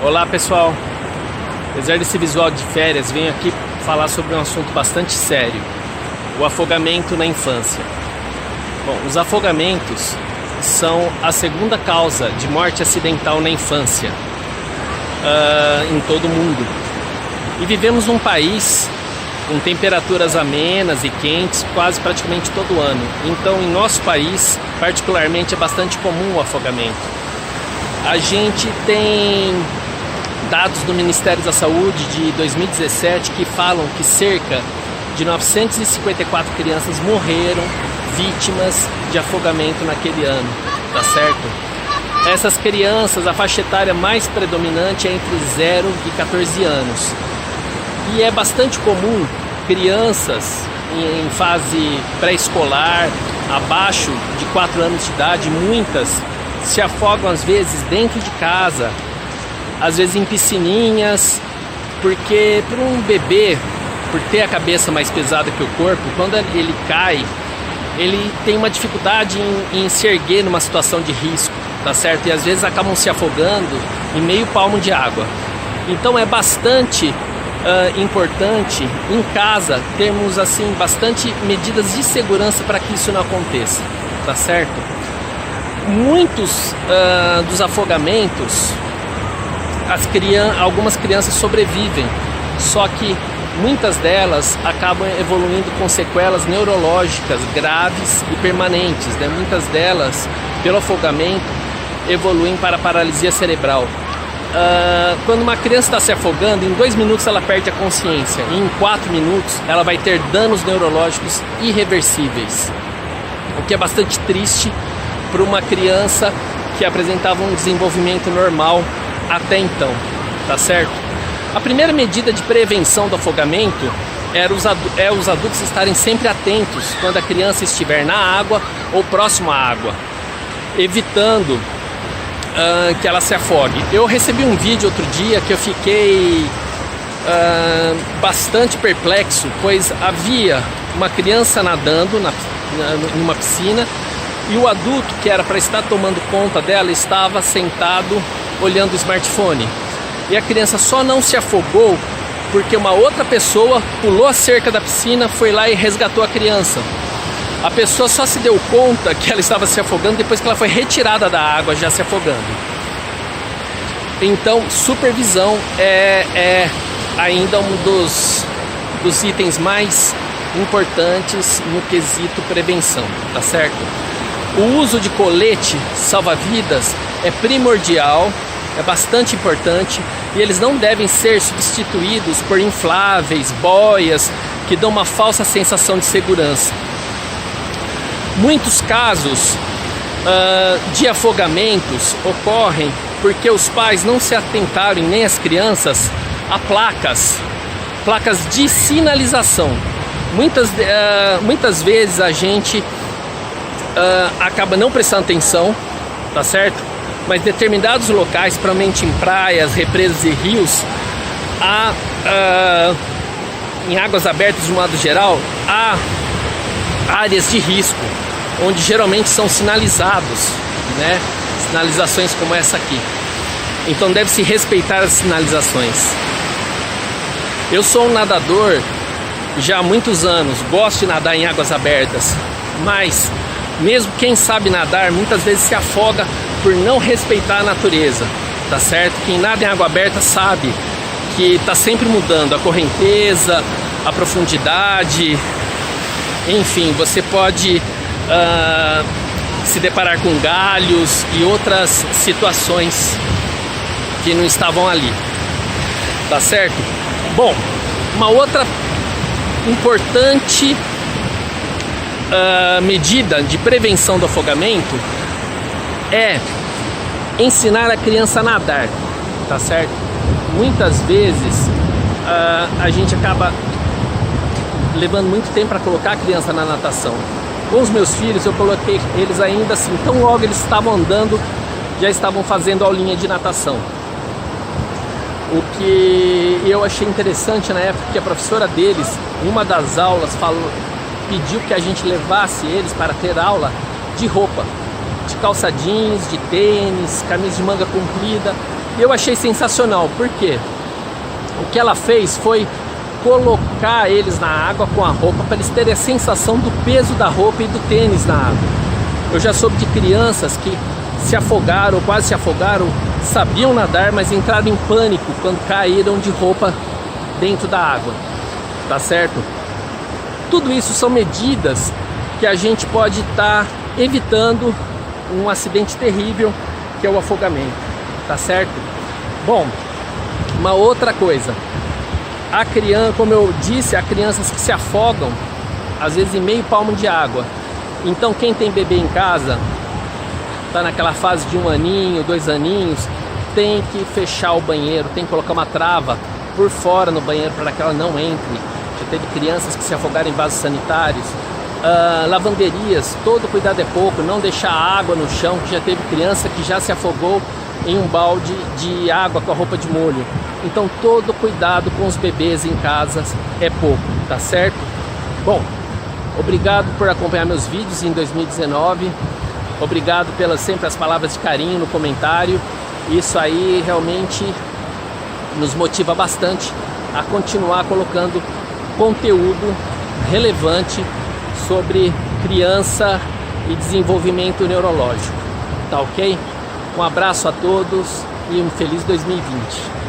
Olá pessoal, apesar desse visual de férias, venho aqui falar sobre um assunto bastante sério: o afogamento na infância. Bom, os afogamentos são a segunda causa de morte acidental na infância em todo o mundo. E vivemos num país com temperaturas amenas e quentes quase praticamente todo ano. Então, em nosso país, particularmente, é bastante comum o afogamento. A gente tem dados do Ministério da Saúde de 2017 que falam que cerca de 954 crianças morreram vítimas de afogamento naquele ano, tá certo? Essas crianças, a faixa etária mais predominante é entre 0 e 14 anos. E é bastante comum crianças em fase pré-escolar, abaixo de 4 anos de idade, muitas se afogam às vezes dentro de casa, às vezes em piscininhas, porque para um bebê, por ter a cabeça mais pesada que o corpo, quando ele cai, ele tem uma dificuldade em se erguer numa situação de risco, tá certo? E às vezes acabam se afogando em meio palmo de água. Então é bastante importante em casa termos assim bastante medidas de segurança para que isso não aconteça, tá certo? Muitos dos afogamentos, algumas crianças sobrevivem, só que muitas delas acabam evoluindo com sequelas neurológicas graves e permanentes, né? Muitas delas, pelo afogamento, evoluem para paralisia cerebral. Quando uma criança está se afogando, em 2 minutos ela perde a consciência, e em 4 minutos ela vai ter danos neurológicos irreversíveis, o que é bastante triste para uma criança que apresentava um desenvolvimento normal até então, tá certo? A primeira medida de prevenção do afogamento é os adultos estarem sempre atentos quando a criança estiver na água ou próximo à água, evitando que ela se afogue. Eu recebi um vídeo outro dia que eu fiquei bastante perplexo, pois havia uma criança nadando numa piscina e o adulto, que era para estar tomando conta dela, estava sentado olhando o smartphone. E a criança só não se afogou porque uma outra pessoa pulou a cerca da piscina, foi lá e resgatou a criança. A pessoa só se deu conta que ela estava se afogando depois que ela foi retirada da água, já se afogando. Então, supervisão é ainda um dos itens mais importantes no quesito prevenção, tá certo? O uso de colete salva-vidas é primordial, é bastante importante, e eles não devem ser substituídos por infláveis, boias, que dão uma falsa sensação de segurança. Muitos casos de afogamentos ocorrem porque os pais não se atentaram, e nem as crianças, a placas de sinalização. Muitas vezes a gente acaba não prestando atenção, tá certo? Mas determinados locais, principalmente em praias, represas e rios, em águas abertas de modo geral, há áreas de risco, onde geralmente são sinalizados, né? Sinalizações como essa aqui. Então deve-se respeitar as sinalizações. Eu sou um nadador já há muitos anos, gosto de nadar em águas abertas, mas mesmo quem sabe nadar muitas vezes se afoga por não respeitar a natureza, tá certo? Quem nada em água aberta sabe que está sempre mudando a correnteza, a profundidade, enfim, você pode se deparar com galhos e outras situações que não estavam ali, tá certo? Bom, uma outra importante medida de prevenção do afogamento é ensinar a criança a nadar, tá certo? Muitas vezes a gente acaba levando muito tempo para colocar a criança na natação. Com os meus filhos eu coloquei eles ainda assim, tão logo eles estavam andando, já estavam fazendo aulinha de natação. O que eu achei interessante na época, que a professora deles, em uma das aulas, pediu que a gente levasse eles para ter aula de roupa, de calça jeans, de tênis, camisa de manga comprida, E eu achei sensacional, porque o que ela fez foi colocar eles na água com a roupa para eles terem a sensação do peso da roupa e do tênis na água. Eu já soube de crianças que se afogaram, ou quase se afogaram, sabiam nadar, mas entraram em pânico quando caíram de roupa dentro da água, tá certo? Tudo isso são medidas que a gente pode estar evitando um acidente terrível, que é o afogamento, tá certo? Bom, uma outra coisa, a criança, como eu disse, há crianças que se afogam às vezes em meio palmo de água. Então quem tem bebê em casa, tá naquela fase de 1 aninho, 2 aninhos, tem que fechar o banheiro, tem que colocar uma trava por fora no banheiro para que ela não entre. Já teve crianças que se afogaram em vasos sanitários. Lavanderias, todo cuidado é pouco, não deixar água no chão, que já teve criança que já se afogou em um balde de água com a roupa de molho. Então todo cuidado com os bebês em casa é pouco, tá certo? Bom, obrigado por acompanhar meus vídeos em 2019, obrigado pelas sempre as palavras de carinho no comentário. Isso aí realmente nos motiva bastante a continuar colocando conteúdo relevante sobre criança e desenvolvimento neurológico, tá ok? Um abraço a todos e um feliz 2020.